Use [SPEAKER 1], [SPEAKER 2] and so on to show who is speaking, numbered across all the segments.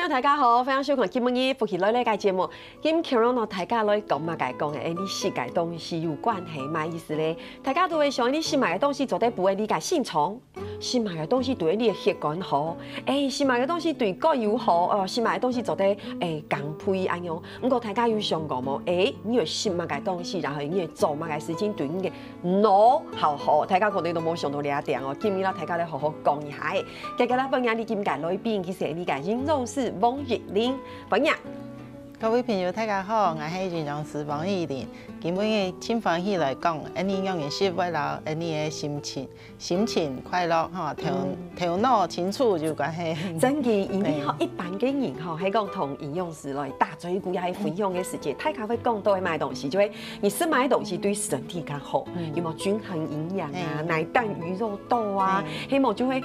[SPEAKER 1] 大家好，欢迎收看今日福气类类嘅节目。今日我大家来讲嘛，讲嘅，你食嘅东西有关系嘛？意思咧，大家都会想你食买嘅东西做得不会你嘅性虫，食买嘅东西对你嘅血管好，食买嘅东西对骨又好，食买嘅东西做得降配安样。不过大家有想过冇？你要食乜嘅东西，然后你要做乜嘅事情对你嘅脑好，大家可能都冇想到呢一点哦。今日啦，大家来好好讲一下。今日啦，本日你今日来宾其实你嘅形容是王玉玲，本日。
[SPEAKER 2] 各位朋友，大家好，我是形容师王玉玲。今日真欢喜来讲，你用的是为了你的心情快乐哈，头脑清楚有关系。
[SPEAKER 1] 真嘅，因为一般嘅人喺讲同营养师来大嘴鼓也系分享嘅时间，大家会讲到买东西，就会你是买东西对身体较好，有冇均衡营养啊，奶蛋鱼肉豆啊，希望就会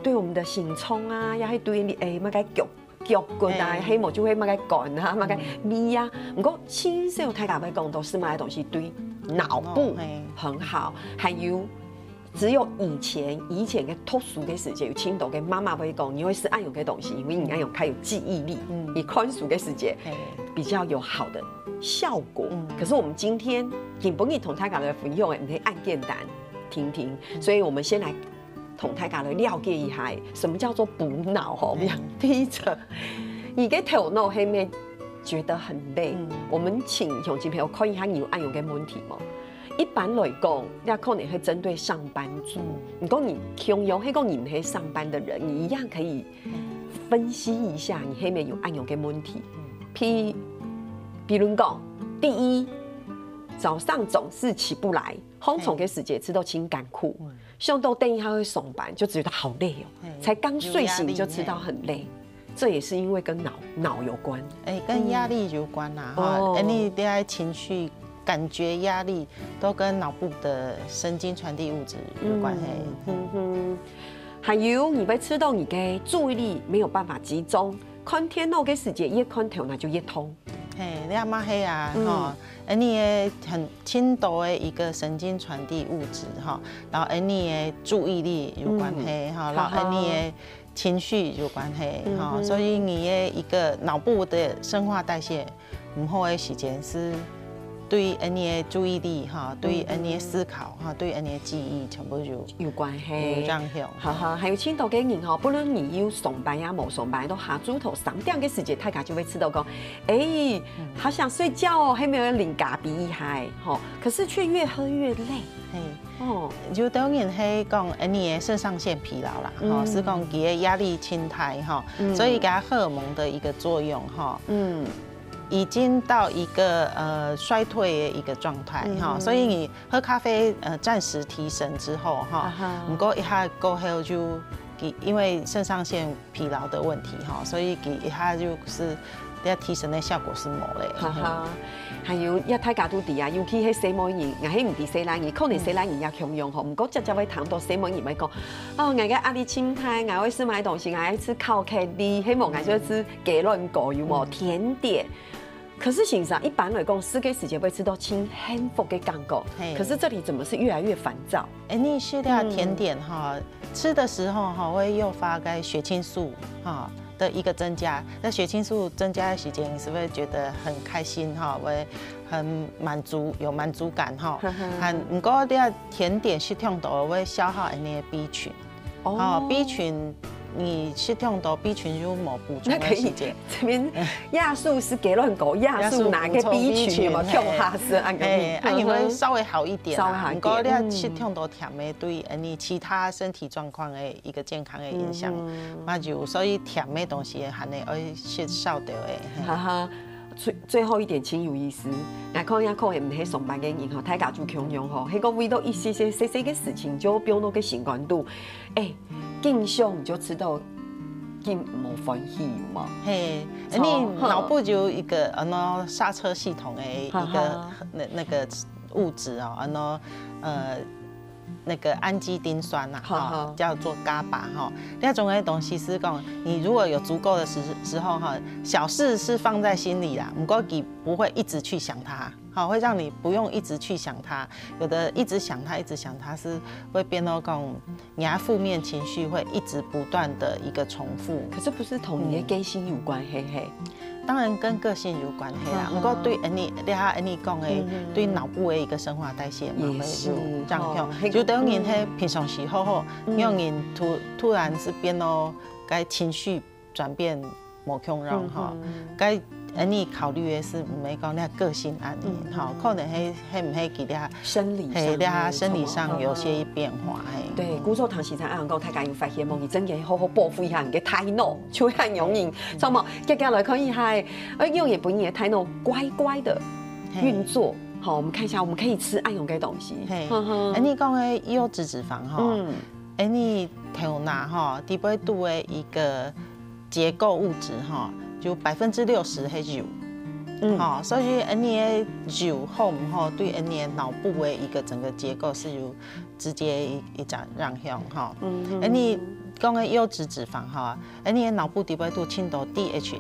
[SPEAKER 1] 对我们的心冲啊，也系对你乜嘅脚骨啊，希望就会乜嘅肝啊，乜嘅味啊。不过青少大家会讲到是买东西对脑部很好，还有。只有以前嘅特殊嘅时间，有青岛嘅妈妈会讲，你会是爱用嘅东西，因为你爱用它有记忆力，你宽恕嘅时间比较有好的效果。可是我们今天根本你同大家来分享，你可以按键单听，所以我们先来同大家来了解一下，什么叫做补脑哈？我们第一个，你嘅头脑係咪觉得很累？我们请用金朋友看一下你有按用嘅问题吗？一般来讲，那可能会针对上班族。如果你穷游，迄个你唔係上班的人，你一样可以分析一下你係咪有按用嘅問題。比如講，第一，早上總是起不來，紅蟲嘅時節吃到清乾苦，上到等一下會上班就覺得好累哦，才剛睡醒你就知道很累。这也是因為跟腦有關，
[SPEAKER 2] 跟壓力有關啦，哈，你啲情緒。感觉压力都跟脑部的神经传递物质有关系。
[SPEAKER 1] 还有你被吃到你的注意力没有办法集中，看天脑嘅时间越看头那就越痛。
[SPEAKER 2] 你阿妈嘿啊，你的很轻度的一个神经传递物质哈，然后你的注意力有关系哈，然后你的情绪有关系哈，所以你的一个脑部的生化代谢唔好的时间是。对你的注意力哈，对你的思考哈，对你的记忆全部有
[SPEAKER 1] 关系，
[SPEAKER 2] 有影响。
[SPEAKER 1] 还有青岛嘅人哈，不论你有上班呀冇上班，都下豬頭3點嘅時間，大家就會知道講，好想睡覺哦，還沒有零咖啡嗨，可是卻越喝越累。
[SPEAKER 2] 就當然係講你的腎上腺疲勞啦，是講佢嘅壓力輕態哈，所以給它荷爾蒙的一個作用哈。已經到一個衰退的一個狀態哈，所以你喝咖啡暫時提神之後哈，不過一下過後就因為腎上腺疲勞的問題哈，所以一下就是提神的效果是冇咧。
[SPEAKER 1] 還有一大家都知啊，尤其係西門人，我係唔係西蘭人，可能西蘭人也強用吼，不過直接會談到西門人咪講，我嘅壓力輕態，我會吃買東西，我愛吃烤咖喱，希望我就吃雞卵糕有冇甜點。可是事實上，一般來講，4個時間會吃到輕幸福嘅感覺。可是這裡怎麼是越來越煩躁？
[SPEAKER 2] 你吃掉甜點哈，吃的時候哈會誘發個血清素哈的一個增加。那血清素增加的時間，你是會覺得很開心哈，會很滿足，有滿足感哈。不過啲甜點食太多會消耗你的 B 群。B 群。你吃太多 B 群就冇補充的時間。
[SPEAKER 1] 這邊亞素是給亂狗，亞素哪個 B 群嘛？跳下是按個。
[SPEAKER 2] 你會稍微好一點。
[SPEAKER 1] 稍微好一點。
[SPEAKER 2] 不過你吃太多甜的，對你其他身體狀況的一個健康的影響，那就所以甜的東西還係要食少啲嘅。
[SPEAKER 1] 哈哈。最後一點請有意思，我看也可能唔係上班嘅人吼，大家就強用吼，迄個為到一些細嘅事情就變到個習慣度，更想你就知道更冇歡喜嘛。
[SPEAKER 2] 你腦部就有一個剎車系統嘅一個那個物质哦，那个氨基丁酸呐，叫做伽巴哈。那种的东西是讲，你如果有足够的时候哈，小事是放在心里啦，不过你不会一直去想它，好，会让你不用一直去想它。有的一直想它是会变到讲，你的负面情绪会一直不断的一个重复。
[SPEAKER 1] 可是不是同你的个性有关嘿嘿？
[SPEAKER 2] 当然跟个性有关系啦，不过对你讲的，对脑部的一个生化代谢嘛，会有影响。就等于人平常时好，有人突然是变到该情绪转变无强容哈，该你考虑的是唔系讲你个性安尼哈，可能唔系其他
[SPEAKER 1] 生理上
[SPEAKER 2] 有些变化嘿。
[SPEAKER 1] 对，古早唐时才按讲，大家有发现冇？你真嘅好好报复一下你嘅胎脑，就会很容易，知道吗？接下来可以还，用也不你的胎脑乖乖的运作。好，我们看一下，我们可以吃按用嘅东西。
[SPEAKER 2] 你讲的优质脂肪哈，你头脑哈，低倍度的一个结构物质哈。就60%是肉，所以你的肉好唔好，对你的脑部的一个整个结构是有直接一种影响哈。你讲的优质脂肪哈，你的脑部底部度轻度 DHA，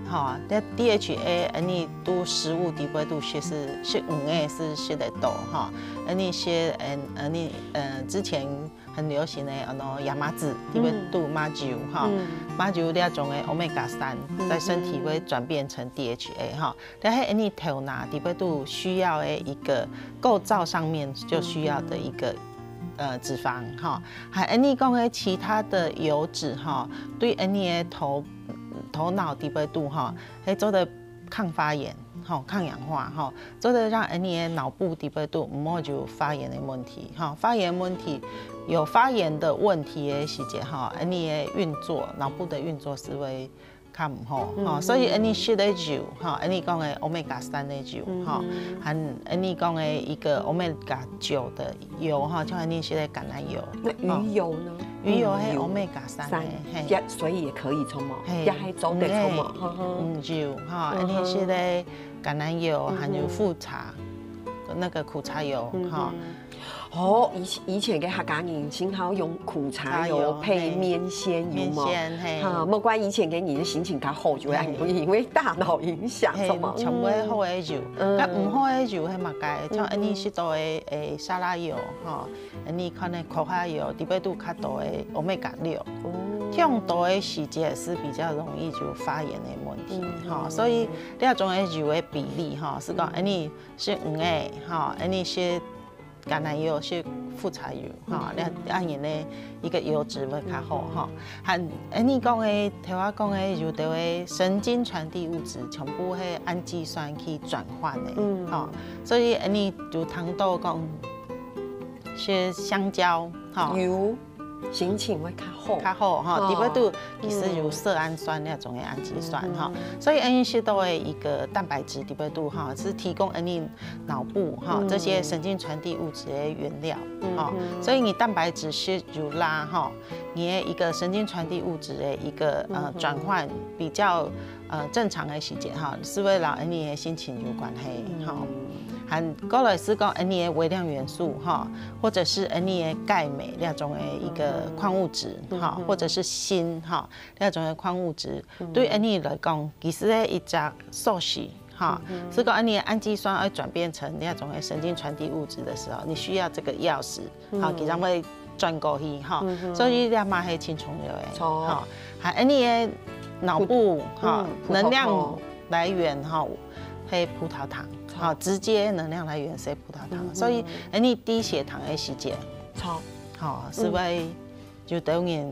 [SPEAKER 2] 哈，但 DHA 你都食物底部度是5个是吃得到哈，你些你之前。很流行的亚麻籽，因为度马酒哈，马酒那种的 omega 3，在身体会转变成 DHA 哈。但是你头脑底部度需要的一个构造上面就需要的一个脂肪哈，还你讲的其他的油脂哈，对你的头脑底部度哈，还做的抗发炎。抗氧化哈，做的让你的脑部底部度唔好就发炎的问题哈，发炎问题有发炎的问题的时节哈，你的运作脑部的运作是会较唔好哈，所以你吃的油哈，你讲的 omega 3的油哈，和你讲的一个 omega 9的油哈，就你吃的橄榄油。
[SPEAKER 1] 那鱼油呢？
[SPEAKER 2] 鱼油是 omega 3的，
[SPEAKER 1] 所以也可以冲嘛，也还走得冲嘛。
[SPEAKER 2] 油哈，你吃的橄榄油还有副茶，那个苦茶油哈。
[SPEAKER 1] 哦，以前嘅客家人经常用苦茶油配面线油嘛，哈，莫怪以前嘅你的心情较好，就会因为大脑影响，什么？
[SPEAKER 2] 全部好嘅油，咁唔好嘅油係乜嘅？像你食到嘅沙拉油，哈，你可能葵花油，特別都較多嘅omega 6。用多的時節是比較容易就發炎的問題，哈，所以呢種嘅油的比例，哈，是講你是5個，哈，你是橄欖油是副茶油，哈，按人的一個油脂會較好，哈，和你講的頭我講的就對嘅神經傳遞物質全部係氨基酸去轉換的，哈，所以你就談到講是香蕉，哈。
[SPEAKER 1] 心情会较
[SPEAKER 2] 好哈，底部度其实有色氨酸那种的氨基酸哈，所以你吸到的一个蛋白质底部度哈，是提供你脑部哈这些神经传递物质的原料哈，所以你蛋白质是有拉哈，你的一个神经传递物质的一个转换比较正常的时间哈，是为了你的心情有关系哈。和过来是讲你的微量元素哈，或者是你的钙镁那种的一个矿物质哈，或者是锌哈那种的矿物质，对你来讲，其实是一只寿司哈，是讲你的氨基酸要转变成那种的神经传递物质的时候，你需要这个钥匙哈，给它会转过去哈，所以你嘛是轻松的哈，还你的脑部哈能量来源哈，是葡萄糖。好，直接能量来源是葡萄糖，所以你低血糖的时节，好，是为就等于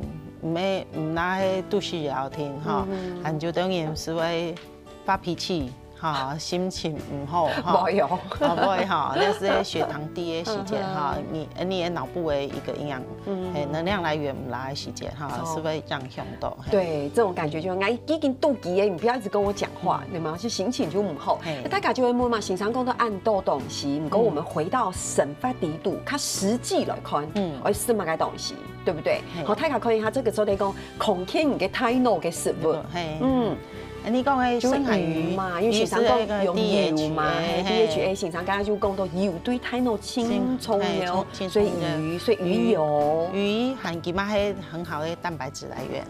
[SPEAKER 2] 唔拿都市聊天哈，就等于是为发脾气。哈，心情唔好哈，
[SPEAKER 1] 没有，
[SPEAKER 2] 不会哈，那是血糖低的时间哈，你的脑部的一个营养，能量来源唔来的时间哈，是会影响到。
[SPEAKER 1] 对，这种感觉就已经肚脐你不要一直跟我讲话，对吗？就心情就唔好，大家就会问嘛，形常讲到按多东西，唔过我们回到神发底度，它实际来看，而是嘛个东西，对不对？好，大家可以他这个时候在讲控制你的大脑的食物，
[SPEAKER 2] 你讲的深海鱼
[SPEAKER 1] 嘛，因为常讲用油嘛，DHA 现场刚才就讲到油对体内轻重要，所以鱼油，
[SPEAKER 2] 鱼含起码是很好的蛋白质来源，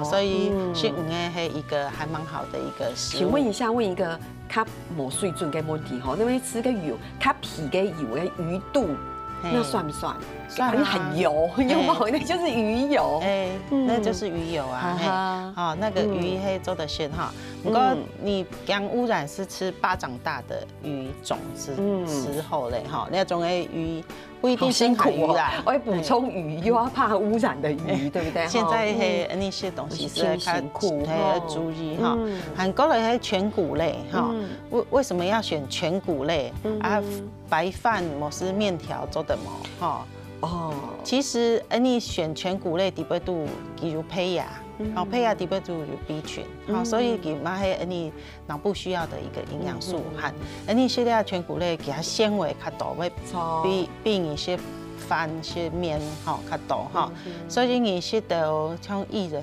[SPEAKER 2] 所以是一个还蛮好的一个食物。
[SPEAKER 1] 请问一下，问一个较无水准的问题哈，那么吃个油较皮的油的鱼肚，那算不算？算啊，很油，有吗？那就是鱼油，
[SPEAKER 2] 那就是鱼油啊，那个鱼黑做的鲜哈。不过你刚污染是吃巴掌大的鱼种时候嘞哈，那种的鱼不一定辛苦啦。
[SPEAKER 1] 我要补充鱼，又要怕污染的鱼，对不对？
[SPEAKER 2] 现在那些东西是辛苦，要注意哈。韩国的全谷类哈，为什么要选全谷类啊？白饭或是面条做的嘛哈。其实你选全谷类底部度比如胚芽，胚芽底部度有 B 群，所以给嘛系你脑部需要的一个营养素含，你现在全谷类给它纤维较多，会比一些饭、些面较多哈，所以你是得像薏仁、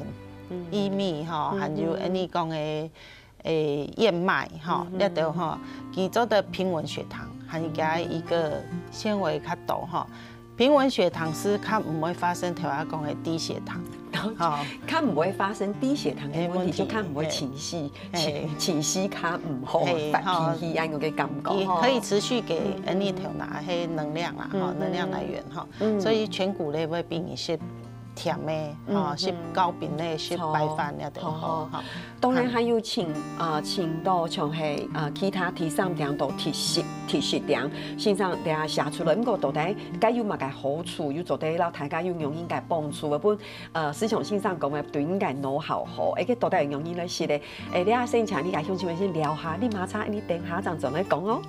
[SPEAKER 2] 薏米哈，还有你讲的燕麦哈，你得哈，其做的平稳血糖，还加一个纤维较多哈。平稳血糖是它不会发生头下讲的低血糖，
[SPEAKER 1] 它不会发生低血糖的问题，就它不会情绪它唔好发脾气安个感觉，
[SPEAKER 2] 可以持续给你头拿些能量啦，能量来源哈，所以全谷类会比一些甜的是高饼类是白饭了的好。
[SPEAKER 1] 当然还有请到像系其他提上点到提食点，线上大家写出来，不过到底该有乜嘅好處，要做啲老大家要用應該幫助，一般市場線上講嘅對應該腦好好，誒，到底用應來寫咧？你阿先請你家鄉親們先聊下，你馬上你等下陣再嚟講哦。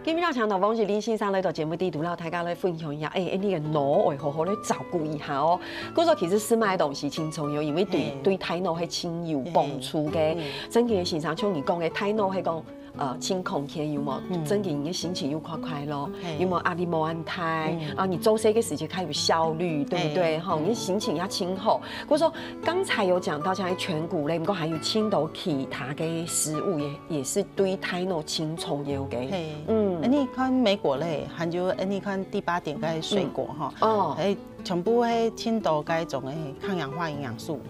[SPEAKER 1] 今日長頭王樹林先生嚟到節目地度啦，大家嚟分享一下，你嘅腦會好好嚟照顧一下哦。嗰個其實是買東西輕重要，因為對體腦係輕有幫助嘅。真嘅先生像你講嘅，體腦係講清空氣有冇？真嘅你嘅心情又快快樂，有冇壓力冇安泰啊？你做事嘅時間開有效率，對不對？哈，你心情也清好。嗰個剛才有講到像全谷類，不過還有青豆其他嘅食物也是對體腦輕重要嘅。
[SPEAKER 2] 你看莓果類，還有你看第8點嘅水果哈，全部係青豆該種嘅抗氧化營養素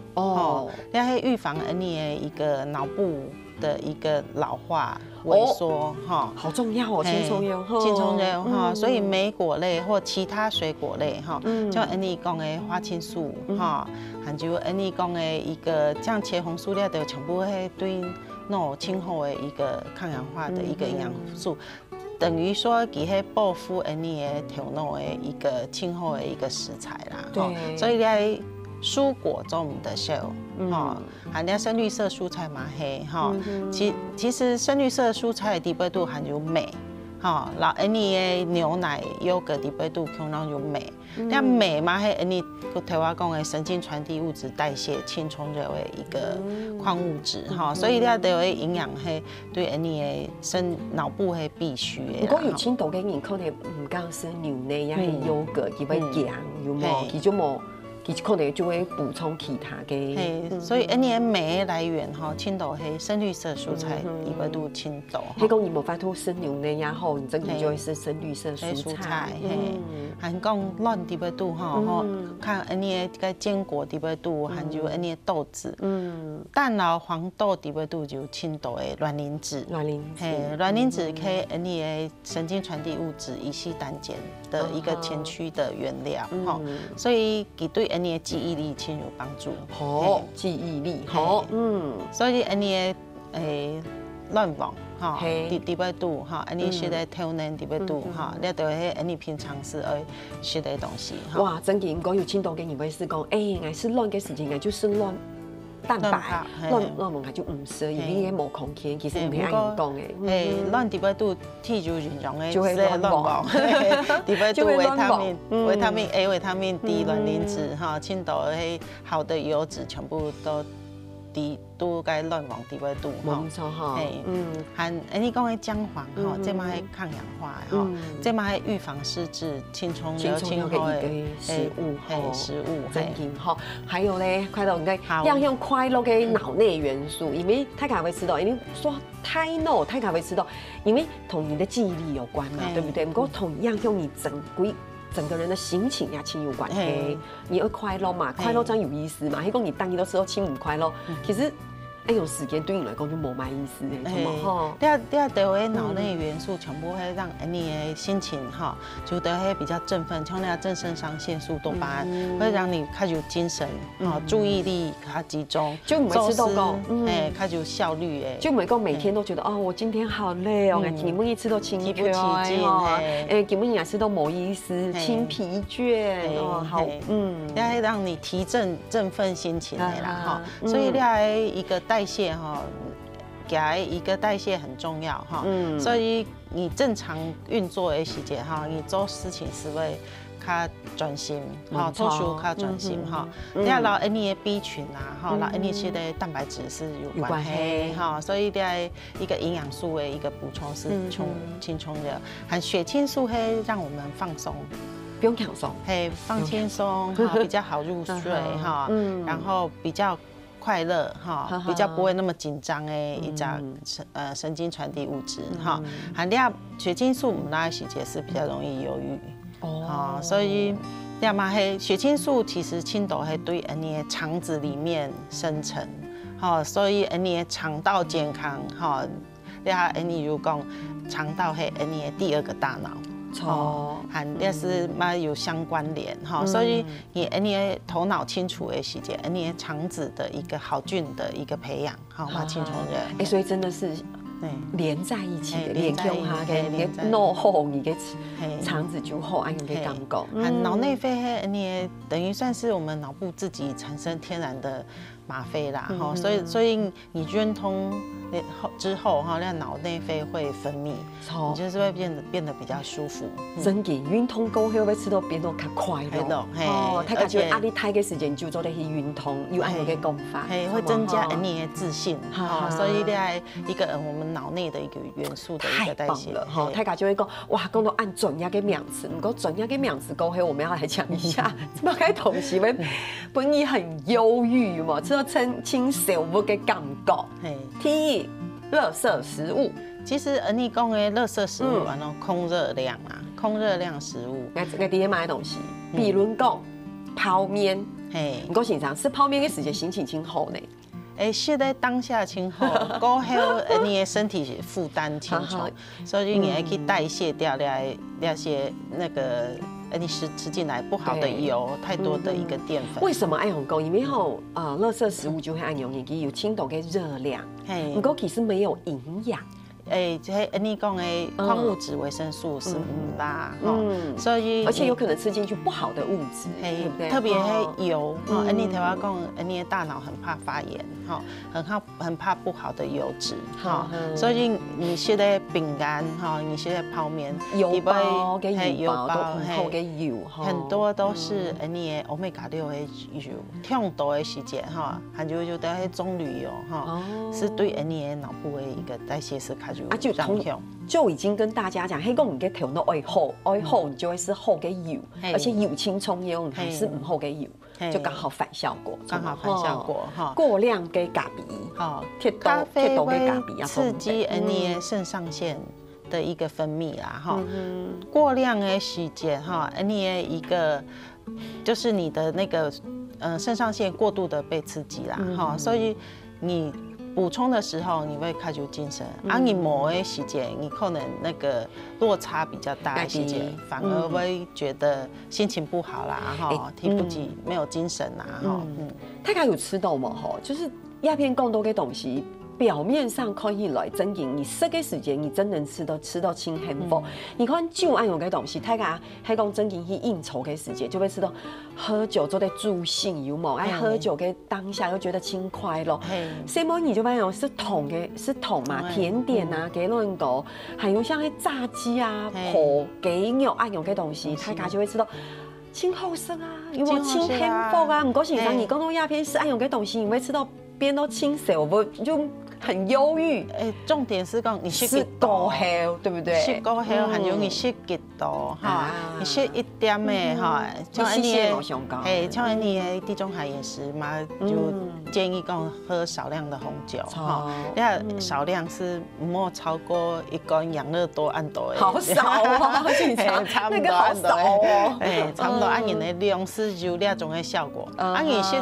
[SPEAKER 2] 你係預防你嘅一個腦部的一個老化萎縮
[SPEAKER 1] 好重要哦，輕重要，
[SPEAKER 2] 輕重要哈。所以莓果類或其他水果類哈，像你講嘅花青素哈，還有你講嘅一個像茄紅素咧，就全部係對腦清好的一個抗氧化的一個營養素。等於說，佢係保護你嘅頭腦嘅一個清好的一個食材啦。對，所以咧蔬果中的少，含啲深綠色蔬菜嘛係哈。其實深綠色蔬菜底部都含有鎂，然後你嘅牛奶、優格底部都可能有鎂。那鎂嘛係你頭話講嘅神經傳遞物質代謝輕重要的一個礦物質哈，所以咧對營養係對你嘅腦部係必須嘅。
[SPEAKER 1] 如果有青豆嘅人可能唔講是牛奶，也係優格，佢會鹹有冇？佢就冇。佢可能就會補充其他嘅，
[SPEAKER 2] 所以你嘅鎂來源哈，青豆係深綠色蔬菜，底部都青豆。
[SPEAKER 1] 你講你冇法度生牛奶也好，你整體就會是深綠色蔬菜。還講卵底部都哈，看你嘅堅果底部都，還有你嘅豆子，蛋腦黃豆底部都就青豆嘅卵磷脂。卵磷脂可以你嘅神經傳遞物質乙烯膽鹼的一個前驅的原料哈，所以佢對你的記憶力輕有幫助。好，記憶力好，
[SPEAKER 2] 所以你的亂忘哈，底部度哈，你學的頭腦底部度哈，你都係你平常時愛學的東西。
[SPEAKER 1] 哇，真嘅，如果有青豆嘅，你會是講，我是亂嘅時間，我就是亂蛋白，亂物就唔適宜，因為冇空氣，其實唔係按講嘅。
[SPEAKER 2] 亂底部度體就形容嘅，就會亂忘。底部度維他命 A、維他命 D、卵磷脂哈，青豆係好的油脂全部都都该乱往地位度
[SPEAKER 1] 没错哈，
[SPEAKER 2] 含你讲的姜黄哈，这嘛系抗氧化哈，这嘛系预防失智、青葱瘤、青后的
[SPEAKER 1] 食物，
[SPEAKER 2] 食物，
[SPEAKER 1] 真紧哈。还有咧，快乐应该要用快乐的脑内元素，因为太卡会吃到，因为说太卡会吃到，因为同你的记忆力有关嘛，对不对？不过同样用你整个人的心情也亲有关系，你要快乐嘛，快乐真有意思嘛。迄讲你当你都吃到亲唔快乐，其实。用时间对你来讲就冇乜意思的，什么哈？第二
[SPEAKER 2] 的为脑内元素全部会让你的心情哈，就得会比较振奋，像那个正肾上腺素、多巴胺，会让你开始有精神，注意力它集中，
[SPEAKER 1] 就每次都讲，
[SPEAKER 2] 开始有效率哎，
[SPEAKER 1] 就每天都觉得哦，我今天好累哦，你每一次都提不起劲基本也是都冇意思，轻疲倦哦，好，
[SPEAKER 2] 要让你振奋心情的啦哈，所以要一个代谢哈，一个代谢很重要哈，所以你正常运作的时间哈，你做事情是会较专心哈，做事较专心哈。你要老 你的 B 群啊，哈，老 你些的蛋白质是有关系哈，所以在一个营养素的一个补充是轻松的，含血清素会让我们放松。
[SPEAKER 1] 不用放松，
[SPEAKER 2] 放轻松哈，比较好入睡哈，然后比较快乐哈，比较不会那么紧张的一张神经传递物质哈，含量血清素那时节是比较容易忧郁哦，所以两嘛血清素其实青豆会对你的肠子里面生成，哈，所以你的肠道健康哈，你如果讲肠道是你的第二个大脑。哦，和也是蛮有相关联哈，所以你的头脑清楚的时间，你的肠子的一个好菌的一个培养，好嘛清楚的，
[SPEAKER 1] 所以真的是连在一起的，连用它给脑后，你给肠子就好，按你给刚讲，
[SPEAKER 2] 脑内啡你等于算是我们脑部自己产生天然的吗啡啦，哈，所以你运通之后哈，那脑内啡会分泌，你就是会变得比较舒服。
[SPEAKER 1] 真嘅，运通过后会吃到变得较快乐，他感觉压力太嘅时间就做得去运通，又按你嘅功法，
[SPEAKER 2] 会增加你的自信，所以在一个我们脑内的一个元素的一个代谢了，
[SPEAKER 1] 大家就会讲哇，讲到按准压嘅名词，不过准压嘅名词过后，我们要来讲一下，这么个同时会本意很忧郁嘛，吃到清少不嘅感觉，第垃圾食物，
[SPEAKER 2] 其实你讲的垃圾食物啊，空热量啊，空热量食物。
[SPEAKER 1] 我第一买的东西，比如讲泡面，不过现场吃泡面的时间心情挺好呢。
[SPEAKER 2] 是在当下清好，过后你的身体负担轻重，所以你还可以代谢掉那些那个。你吃进来不好的油，太多的一个淀粉。
[SPEAKER 1] 为什么爱用高？因为吼垃圾食物就会按用年纪有轻度的热量，不过其实没有营养。
[SPEAKER 2] 这你讲的矿物质、维生素是啦，所以
[SPEAKER 1] 而且有可能吃进去不好的物质，对不对？
[SPEAKER 2] 特别是油，你台湾讲，你的大脑很怕发炎，很怕不好的油脂，所以你现在饼干，你现在泡面，
[SPEAKER 1] 油包跟油包都很厚的油，
[SPEAKER 2] 很多都是你的欧米伽6的油，痛多的时间还有就在棕榈油是对你的脑部的一个代谢是开。
[SPEAKER 1] 就已经跟大家讲，黑公你给头脑爱厚，你就会是厚给油，而且油轻充油还是唔厚给油，就刚好反效果，过量给咖啡，
[SPEAKER 2] 咖啡会刺激你的肾上腺的一个分泌啦，过量的时间你的一个就是你的那个肾上腺过度的被刺激啦，所以你。补充的时候，你会开始有精神；你某些时间，你可能那个落差比较大的时间，反而会觉得心情不好啦，提不起，没有精神啦，
[SPEAKER 1] 大家有吃到吗？就是鸦片更多的东西。表面上看起来真紧，你这个时间你真能吃到轻幸福。你看酒按有个东西，大家还讲真紧去应酬的时间，就会吃到喝酒做在助兴有冇？喝酒给当下又觉得轻快乐。什么你就发现是桶嘛，甜点啊，给乱搞，还有像炸鸡啊、火鸡肉按有个东西，大家就会吃到。轻后生啊，有冇轻幸福啊？唔过现场你讲到鸦片是按用嘅东西，你会吃到变到清瘦，不就很忧郁？
[SPEAKER 2] 重点是讲你
[SPEAKER 1] 是过后，对不对？
[SPEAKER 2] 是过后很容易失激度哈，你失一点的哈，
[SPEAKER 1] 像你的
[SPEAKER 2] 像你的地中海饮食嘛，就建议讲喝少量的红酒哈，要少量是莫超过一罐养乐多按多的，
[SPEAKER 1] 好少哦，
[SPEAKER 2] 差不多按多哦，差不多按你的量是有那种的效果，按你是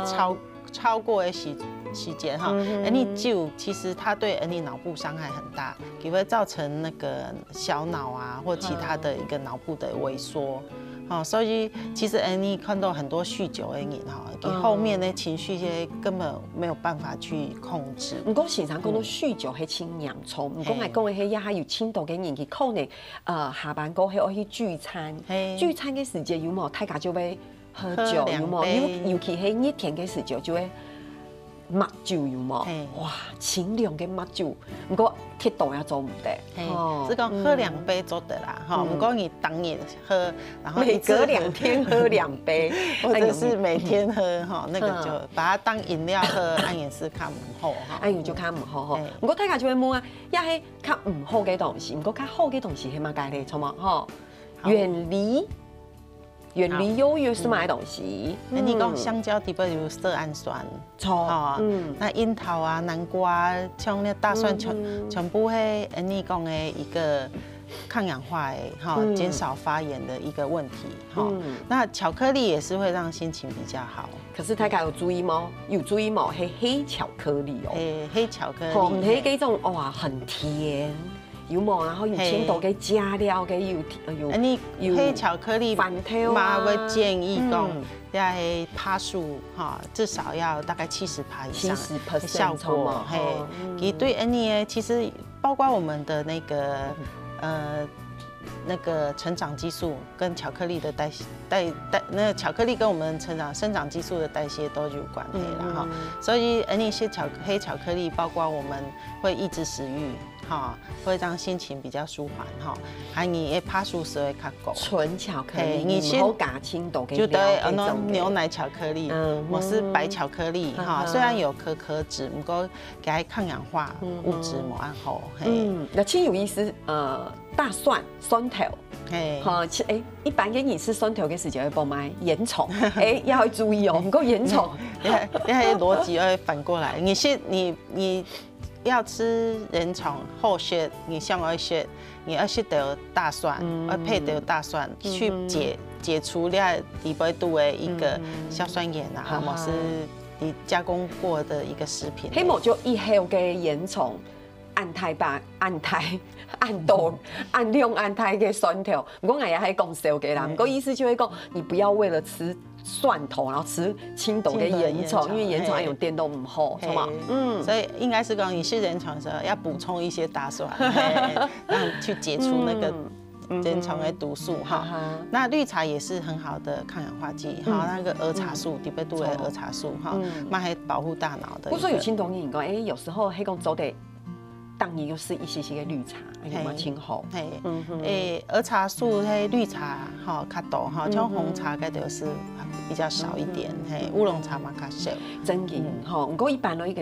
[SPEAKER 2] 超过的期间哈，你酒其实它对你脑部伤害很大，也会造成那个小脑啊或其他的一个脑部的萎缩。所以其实你看到很多酗酒的人哈，你后面的情绪些根本没有办法去控制。
[SPEAKER 1] 唔讲时常讲到酗酒係清洋葱，唔讲係講嘅係也係有輕度嘅人，佢可能下班過後去聚餐，聚餐嘅時間有冇大家就會喝酒有冇？尤其係熱天嘅時間就會。抹酒有冇？哇，清涼嘅抹酒，不過鐵度也做唔得。
[SPEAKER 2] 是講喝2杯做得啦，哈，不過你當日喝，然後
[SPEAKER 1] 每隔2天喝2杯，
[SPEAKER 2] 或者是每天喝哈，那個就把它當飲料喝，安也是較唔好哈。
[SPEAKER 1] 安樣就較唔好哈。不過大家就會問啊，也係較唔好嘅東西，不過較好嘅東西係乜嘢嚟？錯嗎？哈，遠離憂鬱是買東西。
[SPEAKER 2] 你講香蕉底部有色氨酸，
[SPEAKER 1] 錯。
[SPEAKER 2] 那櫻桃啊、南瓜，像那大蒜全部係你講的一個抗氧化的哈，減少發炎的一個問題哈。那巧克力也是會讓心情比較好。
[SPEAKER 1] 可是大家有注意嗎？有注意嗎？係黑巧克力哦。
[SPEAKER 2] 黑巧克力。
[SPEAKER 1] 唔係嗰種哇，很甜。有冇？然後有輕度嘅加料嘅有
[SPEAKER 2] 黑巧克力，
[SPEAKER 1] 飯條
[SPEAKER 2] 嘛會建議講，要係趴數哈，至少要大概70%以上的效果。嘿，佢對你其實包括我們的那個成長激素跟巧克力的那個巧克力跟我們生長激素的代謝都有關係啦哈。所以你些黑巧克力，包括我們會抑制食慾。會讓心情比較舒緩哈，還你趴數是會較高。
[SPEAKER 1] 純巧克力，你唔好加輕度嘅料。
[SPEAKER 2] 就對，牛奶巧克力，我是白巧克力哈，雖然有可脂，不過佢抗氧化物質冇咁好。
[SPEAKER 1] 那真有意思，大蒜酸頭。好，一般嘅人吃酸頭嘅時候會幫買鹽蟲，要注意哦，唔夠鹽蟲。
[SPEAKER 2] 你係邏輯會反過來，你。要吃人蟲後削，你像要削，你要削掉大蒜，要配掉大蒜去解除了底部度的一個硝酸鹽啊，或是你加工過的一個食品。
[SPEAKER 1] 希望就以後嘅鹽蟲按太白、按多、按量、按太嘅酸頭，唔過我也係講笑嘅啦，唔過意思就係講你不要為了吃。蒜頭，然後吃輕度的鹽蟲，因為鹽蟲用電都唔好，係嘛？
[SPEAKER 2] 所以應該是講你是人蟲的時候要補充一些大蒜，讓去解除那個人蟲的毒素哈。那綠茶也是很好的抗氧化劑，哈，那個兒茶素，特別多的兒茶素哈，嘛係保護大腦的。
[SPEAKER 1] 不過有輕度人講，有時候係講做得。當你又是一些嘅綠茶，有冇清好？
[SPEAKER 2] 兒茶素係綠茶哈較多哈，像紅茶嗰啲是比較少一點，烏龍茶嘛較少。
[SPEAKER 1] 真嘅哈，不過一般一個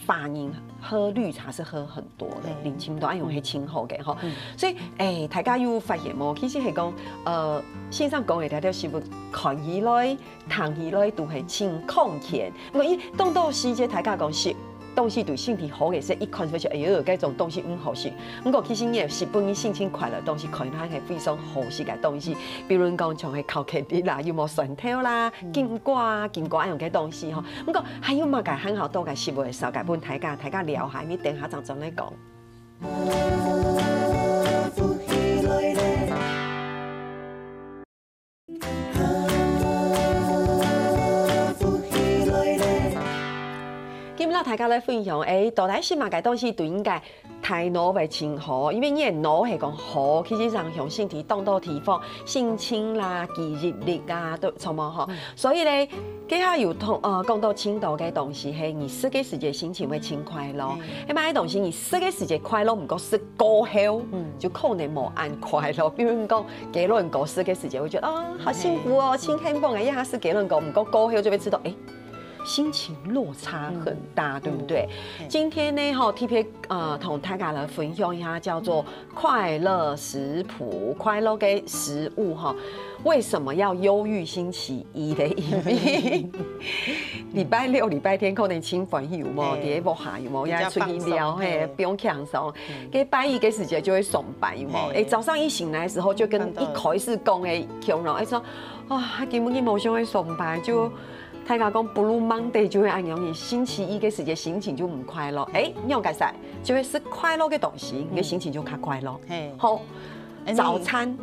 [SPEAKER 1] 法人喝綠茶是喝很多的，零清度，用係清好嘅哈。所以大家有發現冇？其實係講線上講嘅條條是不看起來、聽起來都係清康健。我一當到時節大家講食。東西對身體好嘅時，一看就覺得哎呦，嗰種東西唔好食。不過其實也是本身心情快樂東西，可能係非常好食嘅東西。比如講像係巧克力啦，有冇蒜頭啦、金瓜一樣嘅東西吼。不過還有乜嘅很好多嘅食物嘅時候，嘅本大家聊下，你等下就嚟講。今日大家來分享，到底是乜嘅東西都應該大腦為清好，因為你嘅腦係講好，其實上向身體當到地方，心情啦、記憶力啊都錯冇嗬。所以咧，佢下有講到清道嘅東西係你食嘅時節心情會清快樂，因為啲東西你食嘅時節快樂唔過食過後，就可能冇按快樂。比如講，幾多人過食嘅時節會覺得好幸福哦，清輕鬆嘅，一下食幾多人過唔過後就會知道心情落差很大，对不对？今天呢，哈 ，TPA 同大家来分享一下叫做快乐食谱，快乐的食物哈。为什么要忧郁星期一的因为礼拜六、礼拜天可能轻朋友嘛，第一步下有冇要出去聊嘿，不用轻松。给拜一个时间就会爽白有冇？哎，早上一醒来的时候就跟一开始讲的形容，哎说啊，根本就冇想会爽白，就大家讲 Blue Monday 就会按容易星期一个时间心情就唔快乐，哎，你有改善，就会是快乐的东西，你的心情就较快乐。好，早餐，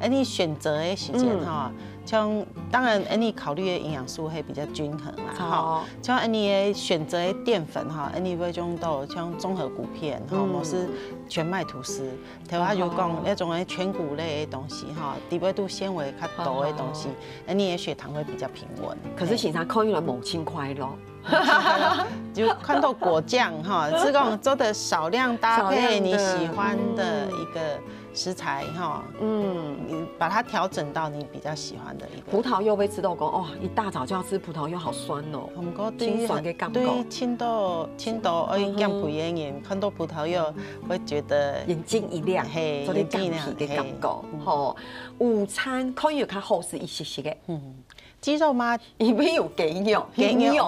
[SPEAKER 2] 你选择的时间哈，像当然你考虑的营养素会比较均衡啦哈，像你的选择的淀粉哈，你会用到像综合谷片哈，或是全麦吐司，台湾就讲那种全谷类的东西哈，低维度纤维较多的东西，你的血糖会比较平稳。
[SPEAKER 1] 可是现在考虑了母亲快乐。
[SPEAKER 2] 就看到果酱哈，是讲做的少量搭配你喜欢的一个食材哈，你把它调整到你比较喜欢的一个。
[SPEAKER 1] 葡萄柚被吃到讲哦，一大早就要吃葡萄柚，好酸哦。清爽的感觉。
[SPEAKER 2] 对，青豆而减肥的人看到葡萄柚会觉得
[SPEAKER 1] 眼睛一亮，嘿，做点健脾的感觉。好，午餐可以较好食一些些的。
[SPEAKER 2] 鸡肉嘛，
[SPEAKER 1] 伊边有鸡肉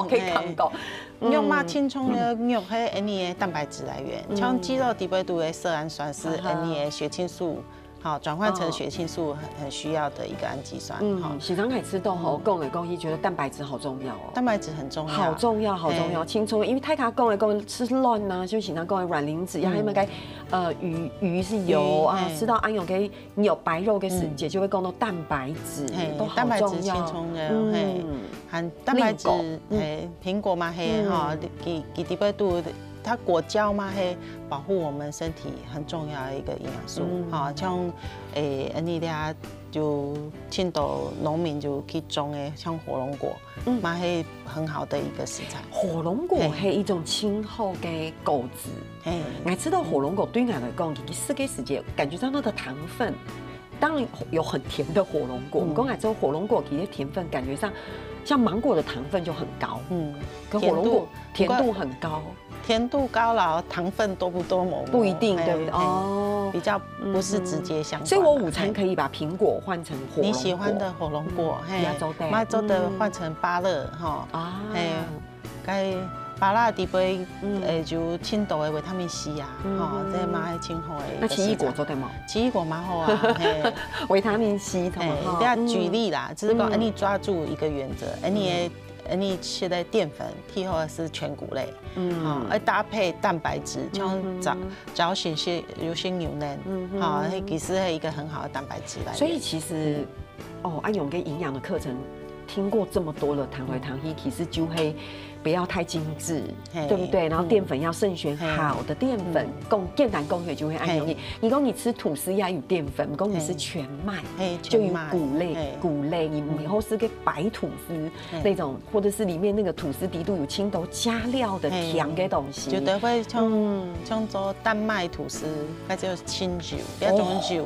[SPEAKER 1] 可以看到。
[SPEAKER 2] 肉嘛，轻松的肉是你的蛋白质来源，像鸡肉低维度的色氨酸是你的血清素。好，转换成血清素很需要的一个氨基酸。好，
[SPEAKER 1] 喜常凯吃豆后，讲的讲，伊觉得蛋白质好重要哦。
[SPEAKER 2] 蛋白质很重要，
[SPEAKER 1] 好重要，好重要。轻松，因为太卡讲的讲吃卵呐，就喜常讲的软磷脂，然后那个鱼是油啊，吃到安有给你有白肉的时节，就会讲到蛋白质，都好重要。
[SPEAKER 2] 轻松的，含蛋白质，苹果嘛嘿哈，给低维度的。它果胶嘛，是保护我们身体很重要的一个营养素。哈，像你俩就青岛农民就去种的，像火龙果，嘛是很好的一个食材。
[SPEAKER 1] 火龙果是一种清厚的果子。我吃到火龙果对我来讲，其实个时间感觉到它的糖分，当然有很甜的火龙果。我刚才说火龙果其实甜分感觉上，像芒果的糖分就很高。可火龙果甜度很高。
[SPEAKER 2] 甜度高了，糖分多不多
[SPEAKER 1] 不一定，对不对？哦，
[SPEAKER 2] 比较不是直接相关。
[SPEAKER 1] 所以我午餐可以把苹果换成火龙果，
[SPEAKER 2] 你喜欢的火龙果，亚洲的换成芭乐哈，该芭乐底杯就青豆的维他命 C 啊，哈，这蛮系清好的。
[SPEAKER 1] 那奇异果做得吗？
[SPEAKER 2] 奇异果蛮好啊，
[SPEAKER 1] 维他命 C，
[SPEAKER 2] 等下举例啦，只是讲你抓住一个原则，你吃的淀粉，替后是全谷类，而搭配蛋白质，像早些些有些牛奶，其实是一个很好的蛋白质来源。
[SPEAKER 1] 所以其实，安永跟营养的课程听过这么多了，谈来谈去，其实就会不要太精致，对不对？然后淀粉要慎选好的淀粉，健胆供血就会安永。你讲你吃吐司要有淀粉，讲你吃全麦就有谷类，你以后是个白吐司那种，或者是里面那个吐司底都有青豆加料的甜的东西，
[SPEAKER 2] 就得会像做丹麦吐司，那就是清酒，那种酒。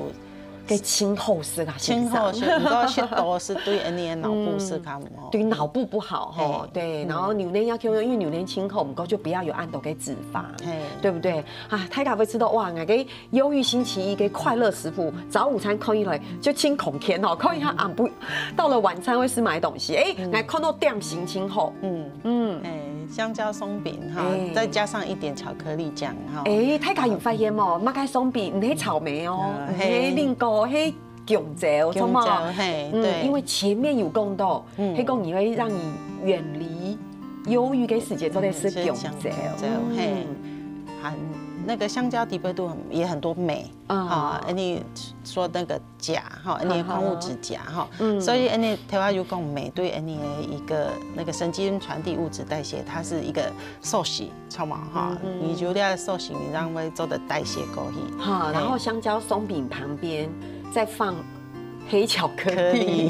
[SPEAKER 1] 给清厚是啦，
[SPEAKER 2] 清厚是，不过是多是对你的脑部是看不好，
[SPEAKER 1] 对脑部不好哈。对，然后牛奶要 Q， 因为牛奶清厚，不过就不要有按豆给脂肪，对不对？啊，太咖啡吃到哇，我给忧郁星期一给快乐食谱，早午餐可以来就清孔天哦，可以他按不到了晚餐会是买东西，来看到店型清厚，
[SPEAKER 2] 香蕉松饼哈，再加上一点巧克力酱哈。
[SPEAKER 1] 太咖有发现哦，马盖松饼唔系草莓哦，系另个系姜椒，什么？对，因为前面有讲到，黑讲你会让你远离忧郁的时间，做的是姜椒，
[SPEAKER 2] 含那个香蕉低维度也很多镁你说那个钾哈，你矿物质钾哈，所以你台湾有讲镁对你的一个那个神经传递物质代谢，它是一个受洗，超嘛哈，你就要受洗，你让会做的代谢够去。
[SPEAKER 1] 好，然后香蕉松饼旁边再放黑巧克力，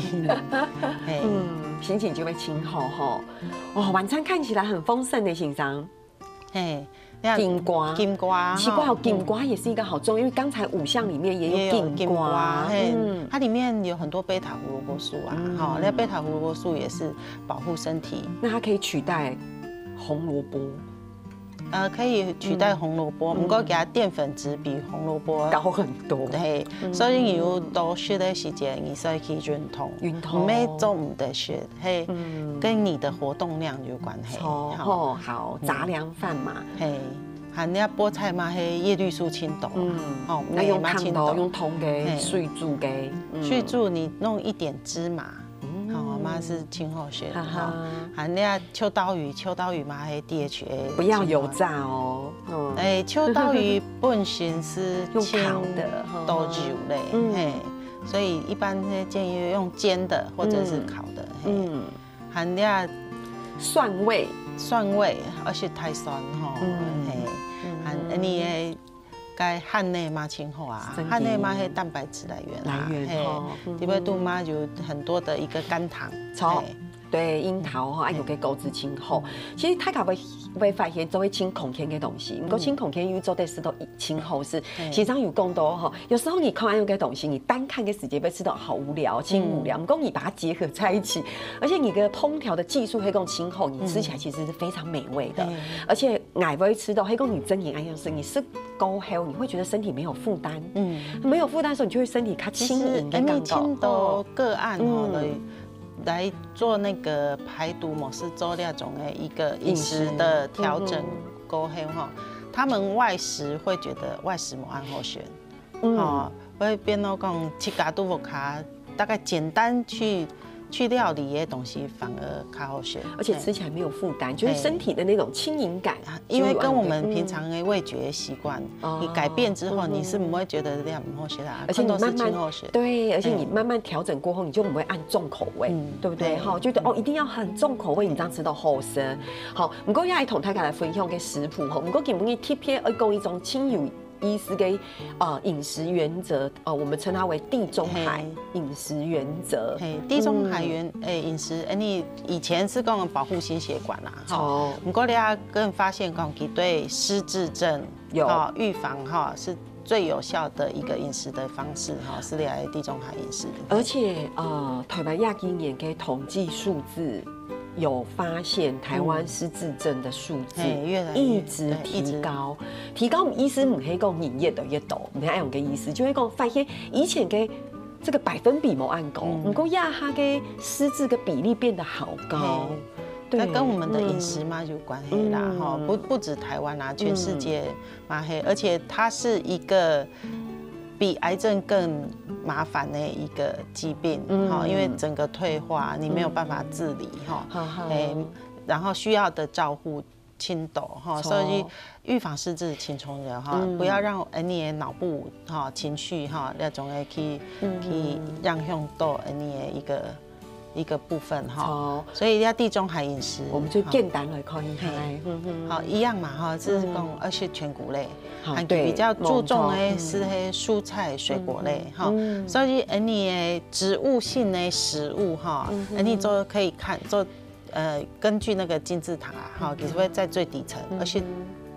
[SPEAKER 1] 心情就会清好哈。晚餐看起来很丰盛的，欣赏。金瓜，
[SPEAKER 2] 金瓜，
[SPEAKER 1] 奇怪哦，金瓜也是一个好重要，因为刚才5项里面也有金瓜，
[SPEAKER 2] 它里面有很多贝塔胡萝卜素啊，哈，那贝塔胡萝卜素也是保护身体。
[SPEAKER 1] 那它可以取代红萝卜。
[SPEAKER 2] 可以取代红萝卜，不过给它淀粉质比红萝卜
[SPEAKER 1] 高很多。
[SPEAKER 2] 对，所以你有多吃的时间，你才可以运动。没做唔得吃，嘿，跟你的活动量有关系。
[SPEAKER 1] 哦，好，杂粮饭嘛，
[SPEAKER 2] 嘿，含那菠菜嘛，嘿，叶绿素青豆，
[SPEAKER 1] 哦，那用汤豆，用汤嘅水煮嘅，
[SPEAKER 2] 水煮你弄一点芝麻。好，妈是清后学的哈。含那秋刀鱼嘛还 DHA，
[SPEAKER 1] 不要油炸哦。
[SPEAKER 2] 秋刀鱼本身是
[SPEAKER 1] 用烤的
[SPEAKER 2] 豆油类，所以一般建议用煎的或者是烤的。含那
[SPEAKER 1] 蒜味，
[SPEAKER 2] 而且太酸哈。含你该汉内嘛清后啊，汉内嘛是蛋白质来源啊，特别多嘛有很多的一个甘糖，对，樱桃哈，还有个枸杞清后。其实大家会发现做会清空天的东西，不过清空天因为做的是都清后是，其实有更多哈。有时候你看完有个东西，你单看个时间会吃到好无聊，清无聊。不过你把它结合在一起，而且你的烹调的技术会更清后，你吃起来其实是非常美味的。而且矮不会吃到，黑公你真营安养生，你是高 health， 你会觉得身体没有负担。没有负担的时候，你就会身体它轻盈跟刚轻的个案哦。来做那个排毒模式做那种的一个饮食的调整，够黑哈。他们外食会觉得外食模按后选，会变到讲吃咖都不卡，大概简单去料理的东西反而卡好选，
[SPEAKER 1] 而且吃起来没有负担，就是身体的那种轻盈感。
[SPEAKER 2] 因为跟我们平常的味觉习惯，你改变之后，你是不会觉得这样不好学的，
[SPEAKER 1] 而且你慢慢对，而且你慢慢调整过后，你就不会按重口味，对不对？哈，觉得哦一定要很重口味，你这样吃到后生。好，不过要来同大家来分享个食谱哈，不过给不给 TPA 讲一种清油。医师给饮食原则，我们称它为地中海饮食原则。
[SPEAKER 2] 地中海饮食，你以前是讲保护心血管啦，哈。不过你要更发现讲，对失智症有预防哈是最有效的一个饮食的方式哈，是来地中海饮食。
[SPEAKER 1] 而且台湾亚今年给统计数字。有发现台湾失智症的数字一直提高，医师唔可以讲营业的越多，唔爱用个医师就会讲发现以前嘅这个百分比冇按高，不过亚哈嘅失智的比例变得好高。
[SPEAKER 2] 它跟我们的饮食嘛有关系啦，哈，不止台湾啦，全世界嘛黑，而且它是一个比癌症更麻烦的一个疾病，因为整个退化你没有办法治理，然后需要的照护轻度，所以预防失智轻重要，不要让你的脑部情绪那种去让用到你的一个部分哈，所以要地中海饮食，
[SPEAKER 1] 我们就简单来看一下，
[SPEAKER 2] 好一样嘛哈，这是讲而且全谷类，比较注重的是蔬菜水果类哈，所以你的植物性的食物哈，你都可以看做根据那个金字塔哈，其实会在最底层，而且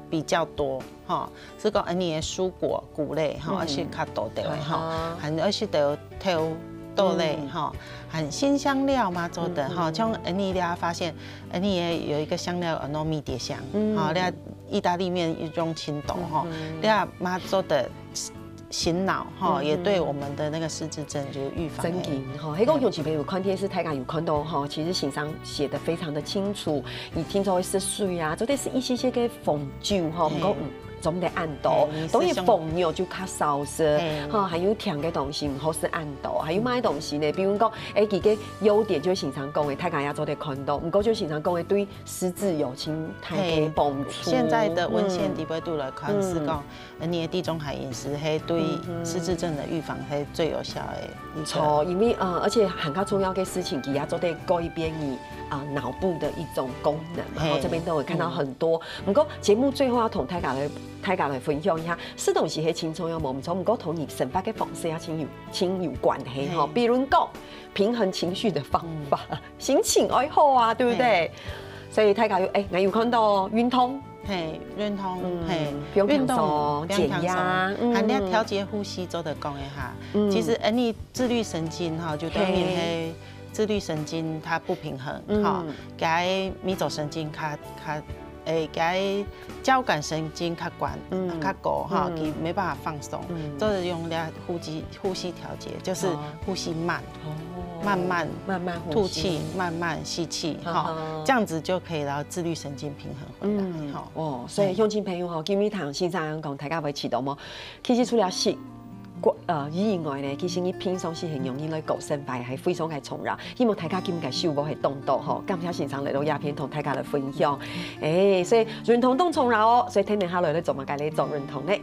[SPEAKER 2] 比较多哈，是讲你的蔬果谷类哈，而且较多的哈，而且都有豆类哈，很新香料嘛做的哈，像你大家发现，你也有一个香料糯米蝶香，好，那意大利面一种青豆哈，那妈做的醒脑哈，也对我们的那个失智症就是预防。
[SPEAKER 1] 真紧哈，黑公熊这边有看电视，大家有看到哈，其实信上写的非常的清楚，你听说会失水啊，这得是一些个逢酒哈，不过总得按度，等于逢牛就较少食，哈，还有甜的东西唔好是按度，还有买东西呢，比如讲，几个优点就是经常讲的，大家也做得看到，不过就经常讲的对失智有轻太给帮助。
[SPEAKER 2] 现在的文献底部度来看是讲，你的地中海饮食系对失智症的预防系最有效的。
[SPEAKER 1] 错，因为而且很较重要的事情，佢也做得改变你脑部的一种功能，然后这边都会看到很多。不过节目最后要同大家来分享一下，吃东西係輕重要冇唔錯，不過同你生活嘅方式也親有關係哈。比如講平衡情緒的方法，心情愛好啊，對不對？所以大家要我有看到運動，
[SPEAKER 2] 嘿，运动，嘿，
[SPEAKER 1] 运动减压，
[SPEAKER 2] 还要调节呼吸，做得讲一下。其实，你自律神经哈，就等于嘿，自律神经它不平衡，哈，该迷走神经它该交感神经较管较高哈，佢没办法放松，都是用来呼吸调节，就是呼吸慢，慢慢吐气，慢慢吸气，哈，这样子就可以让自律神经平衡回来，哈。
[SPEAKER 1] 哦，所以乡亲朋友吼，今日堂先生讲大家会启动么？其实除了食。以外呢，其實你平常時形容應該個身塊係非常嘅重要，希望大家今日收穫係動到吼，感謝先生嚟到鴉片同大家嚟分享，所以認同都重要哦，所以聽日下來咧做乜嘅咧做認同咧。